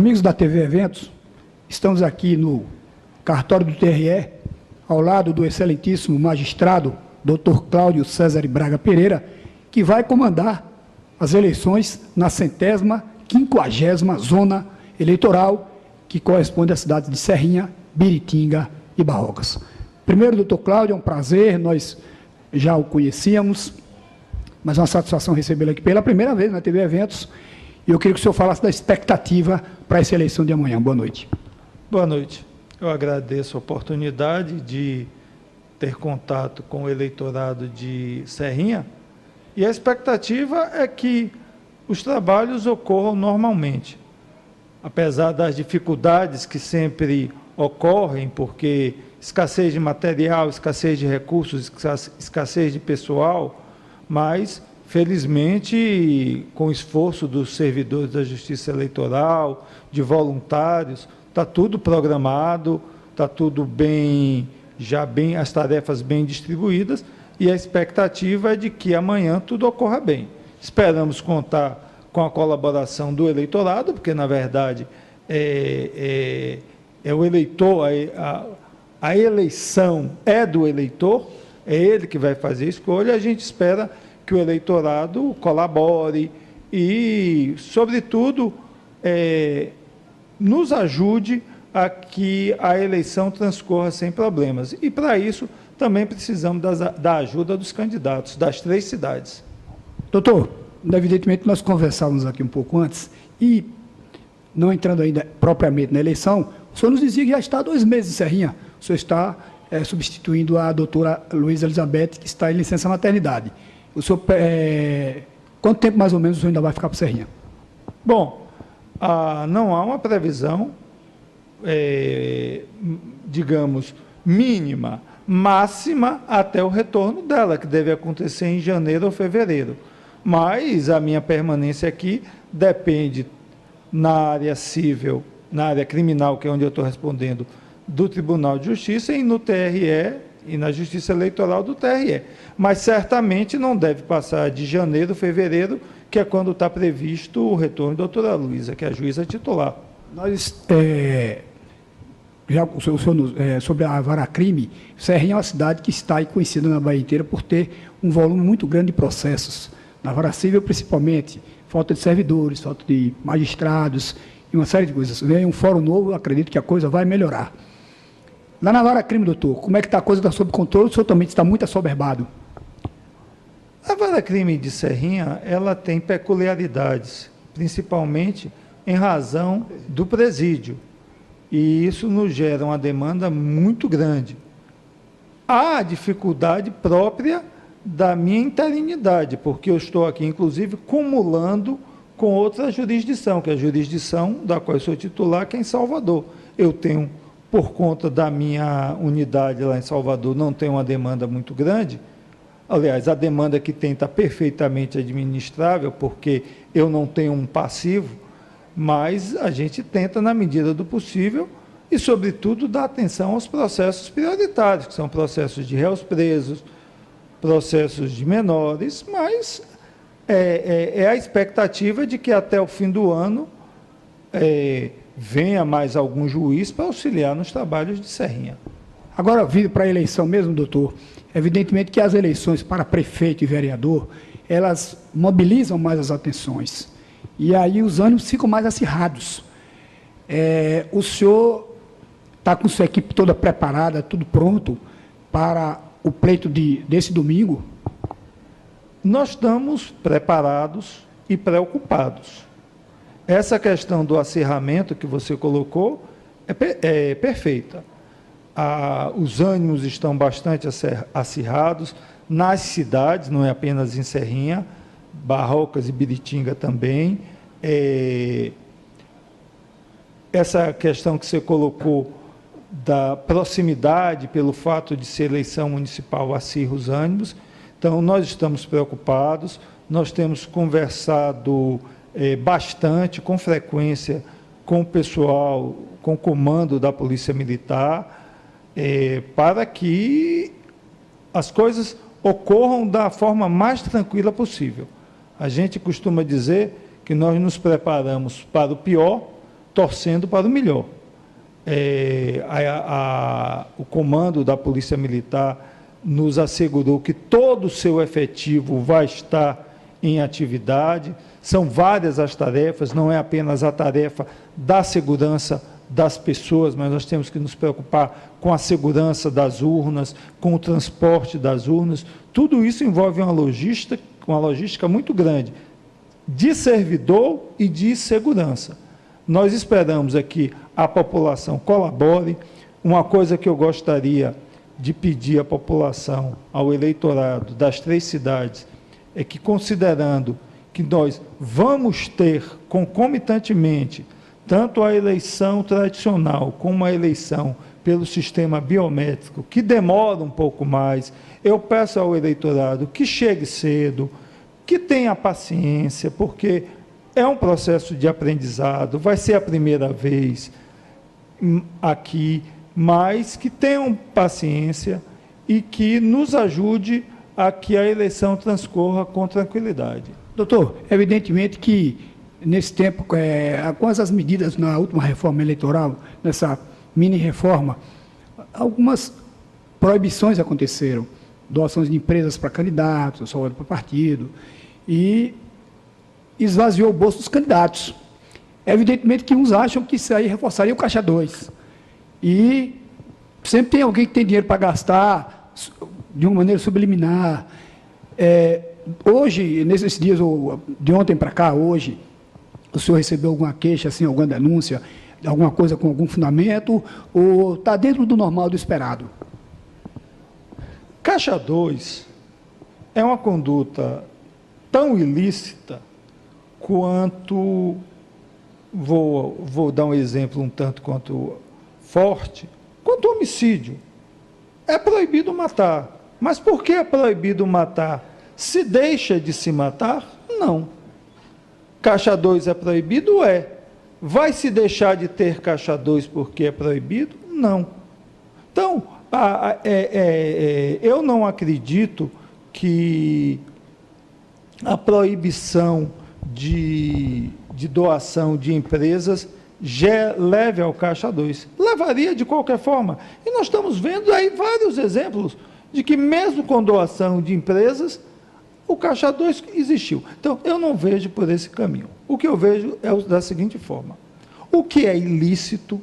Amigos da TV Eventos, estamos aqui no cartório do TRE, ao lado do excelentíssimo magistrado, Dr. Cláudio César Braga Pereira, que vai comandar as eleições na 150ª zona eleitoral, que corresponde às cidades de Serrinha, Biritinga e Barrocas. Primeiro, doutor Cláudio, é um prazer, nós já o conhecíamos, mas é uma satisfação recebê-lo aqui pela primeira vez na TV Eventos, e eu queria que o senhor falasse da expectativa para essa eleição de amanhã. Boa noite. Boa noite. Eu agradeço a oportunidade de ter contato com o eleitorado de Serrinha, e a expectativa é que os trabalhos ocorram normalmente. Apesar das dificuldades que sempre ocorrem, porque escassez de material, escassez de recursos, escassez de pessoal, mas, felizmente, com o esforço dos servidores da Justiça Eleitoral, de voluntários, está tudo programado, está tudo bem, as tarefas bem distribuídas, e a expectativa é de que amanhã tudo ocorra bem. Esperamos contar com a colaboração do eleitorado, porque, na verdade, é o eleitor, a eleição é do eleitor, é ele que vai fazer a escolha, a gente espera que o eleitorado colabore e, sobretudo, nos ajude a que a eleição transcorra sem problemas. E, para isso, também precisamos da ajuda dos candidatos das 3 cidades. Doutor, evidentemente nós conversávamos aqui um pouco antes e, não entrando ainda propriamente na eleição, o senhor nos dizia que já está há 2 meses em Serrinha. O senhor está substituindo a doutora Luísa Elizabeth, que está em licença maternidade. O senhor, quanto tempo mais ou menos o senhor ainda vai ficar para Serrinha? Bom, não há uma previsão, digamos, mínima, máxima até o retorno dela, que deve acontecer em janeiro ou fevereiro. Mas a minha permanência aqui depende, na área civil, na área criminal, que é onde eu estou respondendo, do Tribunal de Justiça, e no TRE e na Justiça Eleitoral do TRE. Mas certamente não deve passar de janeiro, fevereiro, que é quando está previsto o retorno da doutora Luísa, que é a juíza titular. Nós, já sobre a vara-crime, Serrinha é uma cidade que está aí conhecida na Bahia inteira por ter um volume muito grande de processos. Na vara civil, principalmente, falta de servidores, falta de magistrados e uma série de coisas. Vem um fórum novo, eu acredito que a coisa vai melhorar. Lá na vara-crime, doutor, como é que está a coisa? Está sob controle? O senhor também está muito assoberbado? A vara-crime de Serrinha, ela tem peculiaridades, principalmente em razão do presídio. E isso nos gera uma demanda muito grande. Há a dificuldade própria da minha interinidade, porque eu estou aqui, inclusive, cumulando com outra jurisdição, que é a jurisdição da qual eu sou titular, que é em Salvador. Eu tenho, por conta da minha unidade lá em Salvador, não tenho uma demanda muito grande. Aliás, a demanda que tem está perfeitamente administrável, porque eu não tenho um passivo, mas a gente tenta, na medida do possível, e, sobretudo, dar atenção aos processos prioritários, que são processos de réus presos, processos de menores, mas é a expectativa de que até o fim do ano venha mais algum juiz para auxiliar nos trabalhos de Serrinha. Agora, vindo para a eleição mesmo, doutor, evidentemente que as eleições para prefeito e vereador, elas mobilizam mais as atenções, e aí os ânimos ficam mais acirrados. O senhor está com sua equipe toda preparada, tudo pronto para o pleito desse domingo? Nós estamos preparados e preocupados. Essa questão do acirramento que você colocou é perfeita. Os ânimos estão bastante acirrados nas cidades, não é apenas em Serrinha, Barrocas e Biritinga também. Essa questão que você colocou da proximidade, pelo fato de ser eleição municipal, acirra os ânimos. Então, nós estamos preocupados, nós temos conversado bastante, com frequência, com o pessoal, com o comando da Polícia Militar, para que as coisas ocorram da forma mais tranquila possível. A gente costuma dizer que nós nos preparamos para o pior, torcendo para o melhor. O comando da Polícia Militar nos assegurou que todo o seu efetivo vai estar em atividade. São várias as tarefas, não é apenas a tarefa da segurança das pessoas, mas nós temos que nos preocupar com a segurança das urnas, com o transporte das urnas. Tudo isso envolve uma logística muito grande, de servidor e de segurança. Nós esperamos que a população colabore. Uma coisa que eu gostaria de pedir à população, ao eleitorado das 3 cidades, é que, considerando que nós vamos ter concomitantemente tanto a eleição tradicional como a eleição pelo sistema biométrico, que demora um pouco mais, eu peço ao eleitorado que chegue cedo, que tenha paciência, porque é um processo de aprendizado, vai ser a primeira vez aqui, mas que tenham paciência e que nos ajude a que a eleição transcorra com tranquilidade. Doutor, evidentemente que, nesse tempo, com essas medidas na última reforma eleitoral, nessa mini-reforma, algumas proibições aconteceram, doações de empresas para candidatos, salário para partido, e esvaziou o bolso dos candidatos. Evidentemente que uns acham que isso aí reforçaria o Caixa 2. E sempre tem alguém que tem dinheiro para gastar de uma maneira subliminar. Hoje, nesses dias, de ontem para cá, hoje, o senhor recebeu alguma queixa, assim, alguma denúncia, alguma coisa com algum fundamento, ou está dentro do normal, do esperado? Caixa 2 é uma conduta tão ilícita quanto, vou dar um exemplo um tanto quanto forte, quanto homicídio. É proibido matar. Mas por que é proibido matar? Se deixa de se matar? Não. Caixa 2 é proibido? É. Vai se deixar de ter Caixa 2 porque é proibido? Não. Então, eu não acredito que a proibição de doação de empresas leve ao Caixa 2. Levaria de qualquer forma. E nós estamos vendo aí vários exemplos de que, mesmo com doação de empresas, o Caixa 2 existiu. Então, eu não vejo por esse caminho. O que eu vejo é da seguinte forma: o que é ilícito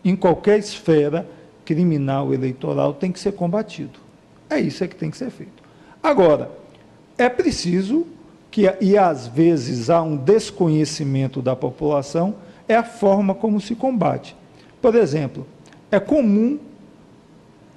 em qualquer esfera criminal eleitoral tem que ser combatido. É isso que tem que ser feito. Agora, é preciso que, e às vezes há um desconhecimento da população, é a forma como se combate. Por exemplo, é comum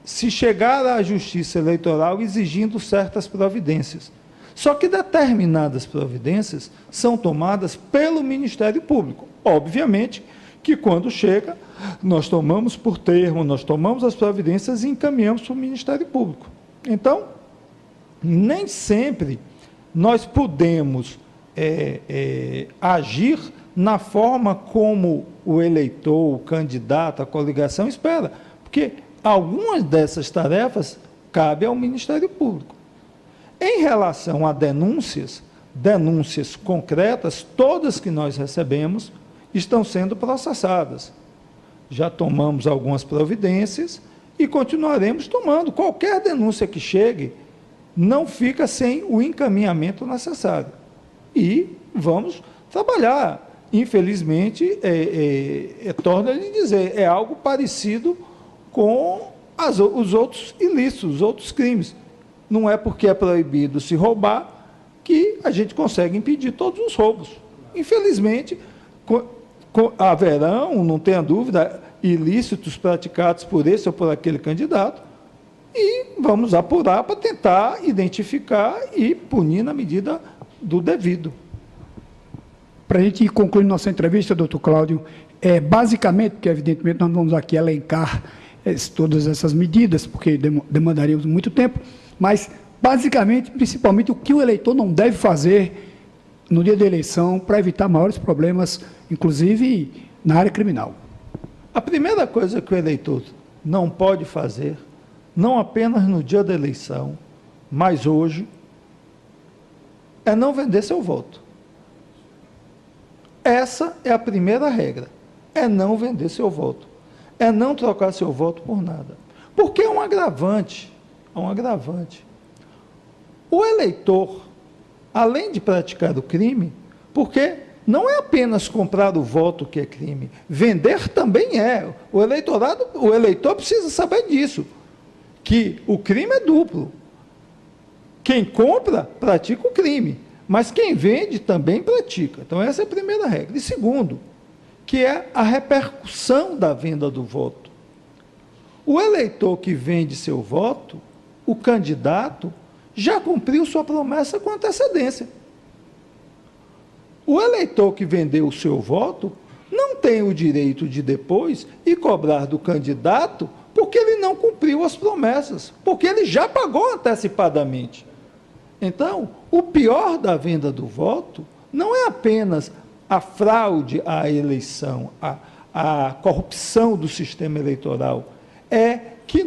se chegar à Justiça Eleitoral exigindo certas providências. Só que determinadas providências são tomadas pelo Ministério Público. Obviamente que, quando chega, nós tomamos por termo, nós tomamos as providências e encaminhamos para o Ministério Público. Então, nem sempre nós podemos agir na forma como o eleitor, o candidato, a coligação espera, porque algumas dessas tarefas cabem ao Ministério Público. Em relação a denúncias concretas, todas que nós recebemos estão sendo processadas. Já tomamos algumas providências e continuaremos tomando. Qualquer denúncia que chegue não fica sem o encaminhamento necessário. E vamos trabalhar. Infelizmente, torno a lhe dizer, é algo parecido com os outros ilícitos, os outros crimes. Não é porque é proibido se roubar que a gente consegue impedir todos os roubos. Infelizmente, haverão, não tenha dúvida, ilícitos praticados por esse ou por aquele candidato, e vamos apurar para tentar identificar e punir na medida do devido. Para a gente concluir nossa entrevista, doutor Cláudio, basicamente, porque evidentemente nós vamos aqui elencar todas essas medidas, porque demandaríamos muito tempo, mas basicamente, principalmente, o que o eleitor não deve fazer no dia da eleição para evitar maiores problemas, inclusive na área criminal. A primeira coisa que o eleitor não pode fazer, não apenas no dia da eleição, mas hoje, é não vender seu voto. Essa é a primeira regra. é não vender seu voto, é não trocar seu voto por nada. Porque é um agravante, O eleitor, além de praticar o crime, porque não é apenas comprar o voto que é crime, vender também é. O eleitor precisa saber disso, que o crime é duplo. Quem compra, pratica o crime, mas quem vende também pratica. Então, essa é a primeira regra. E segundo, que é a repercussão da venda do voto. O eleitor que vende seu voto, o candidato, já cumpriu sua promessa com antecedência. O eleitor que vendeu o seu voto não tem o direito de depois ir cobrar do candidato porque ele não cumpriu as promessas, porque ele já pagou antecipadamente. Então, o pior da venda do voto não é apenas a fraude à eleição, a corrupção do sistema eleitoral, é que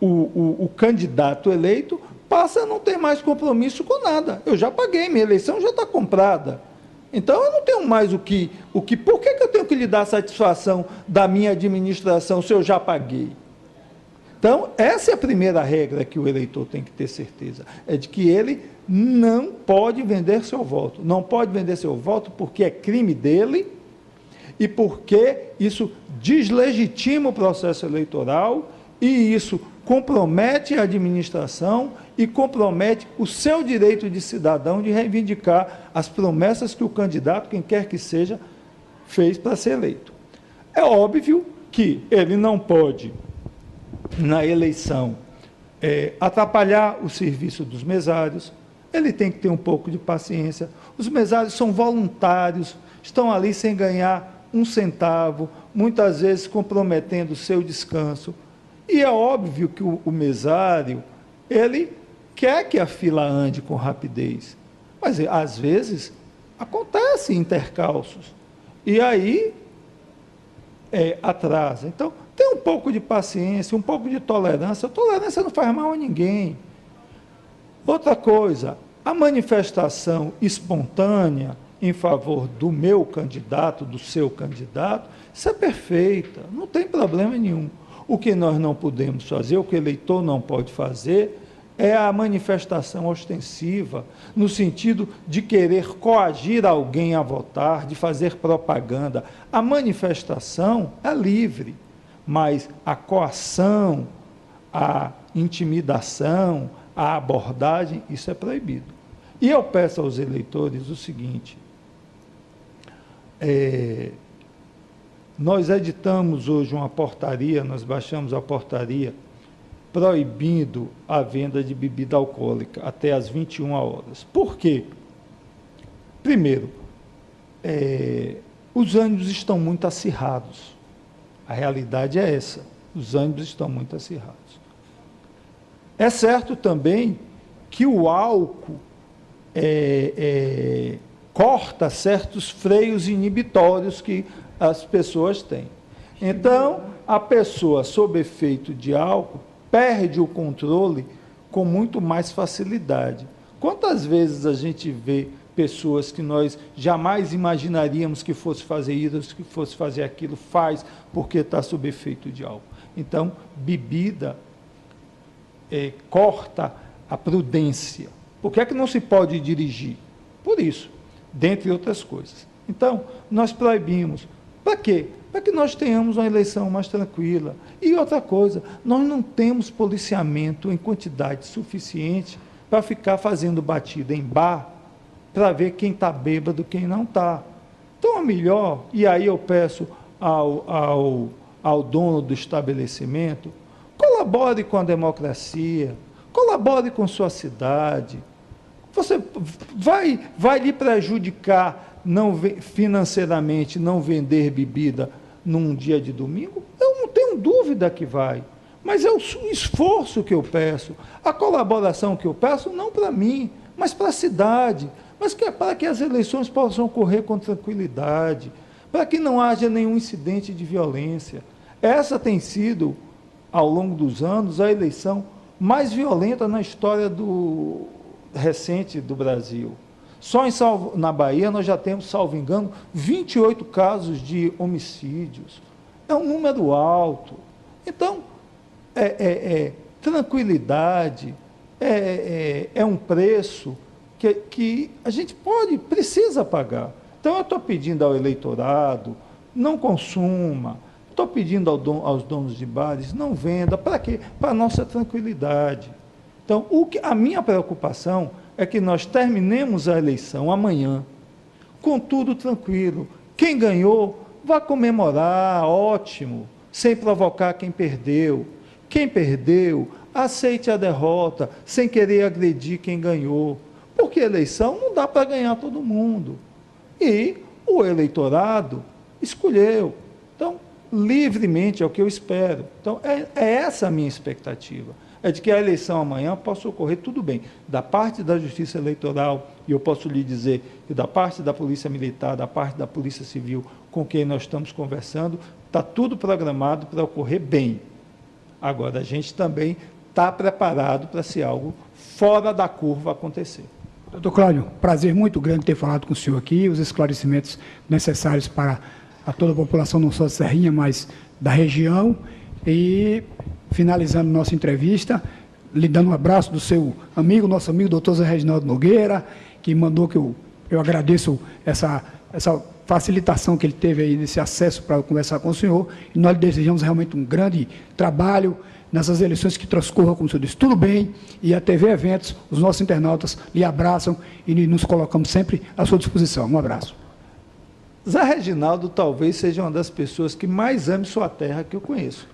o candidato eleito passa a não ter mais compromisso com nada. Eu já paguei, minha eleição já está comprada. Então, eu não tenho mais por que eu tenho que lhe dar satisfação da minha administração se eu já paguei? Então, essa é a primeira regra que o eleitor tem que ter certeza, é de que ele não pode vender seu voto. Não pode vender seu voto porque é crime dele e porque isso deslegitima o processo eleitoral e isso compromete a administração e compromete o seu direito de cidadão de reivindicar as promessas que o candidato, quem quer que seja, fez para ser eleito. É óbvio que ele não pode, na eleição, atrapalhar o serviço dos mesários, ele tem que ter um pouco de paciência. Os mesários são voluntários, estão ali sem ganhar um centavo, muitas vezes comprometendo o seu descanso. E é óbvio que o mesário, ele quer que a fila ande com rapidez, mas às vezes acontece intercalços, e aí atrasa. Então, tem um pouco de paciência, um pouco de tolerância. Tolerância não faz mal a ninguém. Outra coisa, a manifestação espontânea em favor do meu candidato, do seu candidato, isso é perfeita, não tem problema nenhum. O que nós não podemos fazer, o que o eleitor não pode fazer, é a manifestação ostensiva, no sentido de querer coagir alguém a votar, de fazer propaganda. A manifestação é livre, mas a coação, a intimidação, a abordagem, isso é proibido. E eu peço aos eleitores o seguinte: nós editamos hoje uma portaria, nós baixamos a portaria proibindo a venda de bebida alcoólica até às 21 horas. Por quê? Primeiro, os ânimos estão muito acirrados. A realidade é essa, os ânimos estão muito acirrados. É certo também que o álcool corta certos freios inibitórios que as pessoas têm. Então, a pessoa sob efeito de álcool perde o controle com muito mais facilidade. Quantas vezes a gente vê pessoas que nós jamais imaginaríamos que fosse fazer isso, que fosse fazer aquilo, faz porque está sob efeito de álcool. Então, bebida corta a prudência. Por que é que não se pode dirigir? Por isso, dentre outras coisas. Então, nós proibimos. Para quê? Para que nós tenhamos uma eleição mais tranquila. E outra coisa, nós não temos policiamento em quantidade suficiente para ficar fazendo batida em bar para ver quem está bêbado e quem não está. Então é melhor, e aí eu peço ao dono do estabelecimento, colabore com a democracia, colabore com sua cidade. Você vai lhe prejudicar financeiramente não vender bebida num dia de domingo? Eu não tenho dúvida que vai. Mas é o esforço que eu peço, a colaboração que eu peço, não para mim, mas para a cidade, mas para que as eleições possam ocorrer com tranquilidade, para que não haja nenhum incidente de violência. Essa tem sido, ao longo dos anos, a eleição mais violenta na história recente do Brasil. Só na Bahia nós já temos, salvo engano, 28 casos de homicídios. É um número alto. Então, tranquilidade é um preço que a gente precisa pagar. Então, eu estou pedindo ao eleitorado, não consuma. Estou pedindo aos donos de bares, não venda. Para quê? Para a nossa tranquilidade. Então, a minha preocupação é que nós terminemos a eleição amanhã, com tudo tranquilo. Quem ganhou, vá comemorar, ótimo, sem provocar quem perdeu. Quem perdeu, aceite a derrota, sem querer agredir quem ganhou. Porque eleição não dá para ganhar todo mundo. E o eleitorado escolheu. Então, livremente é o que eu espero. Então, é essa a minha expectativa. É de que a eleição amanhã possa ocorrer tudo bem. Da parte da Justiça Eleitoral, e eu posso lhe dizer que da parte da Polícia Militar, da parte da Polícia Civil, com quem nós estamos conversando, está tudo programado para ocorrer bem. Agora, a gente também está preparado para se algo fora da curva acontecer. Doutor Cláudio, prazer muito grande ter falado com o senhor aqui, os esclarecimentos necessários para a toda a população, não só de Serrinha, mas da região. E, finalizando nossa entrevista, lhe dando um abraço do seu amigo, nosso amigo, doutor Zé Reginaldo Nogueira, que mandou que eu agradeço essa facilitação que ele teve aí, desse acesso para conversar com o senhor, e nós lhe desejamos realmente um grande trabalho nessas eleições que transcorram, como o senhor disse, tudo bem, e a TV Eventos, os nossos internautas lhe abraçam e nos colocamos sempre à sua disposição. Um abraço. Zé Reginaldo talvez seja uma das pessoas que mais ame sua terra que eu conheço.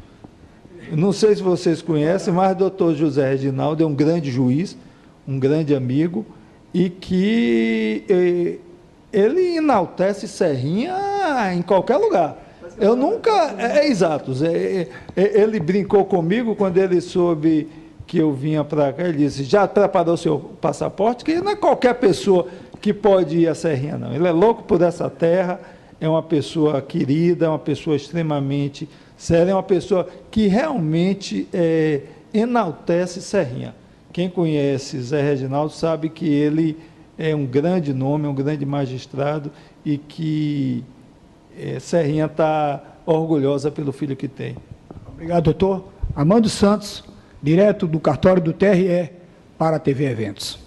Não sei se vocês conhecem, mas o doutor José Reginaldo é um grande juiz, um grande amigo, e que ele enaltece Serrinha em qualquer lugar. Eu nunca... exato. Ele brincou comigo quando ele soube que eu vinha para cá. Ele disse, já preparou seu passaporte? Que não é qualquer pessoa que pode ir a Serrinha, não. Ele é louco por essa terra, é uma pessoa querida, é uma pessoa extremamente séria, é uma pessoa que realmente enaltece Serrinha. Quem conhece Zé Reginaldo sabe que ele é um grande nome, um grande magistrado e que Serrinha está orgulhosa pelo filho que tem. Obrigado, doutor. Armando Santos, direto do cartório do TRE para a TV Eventos.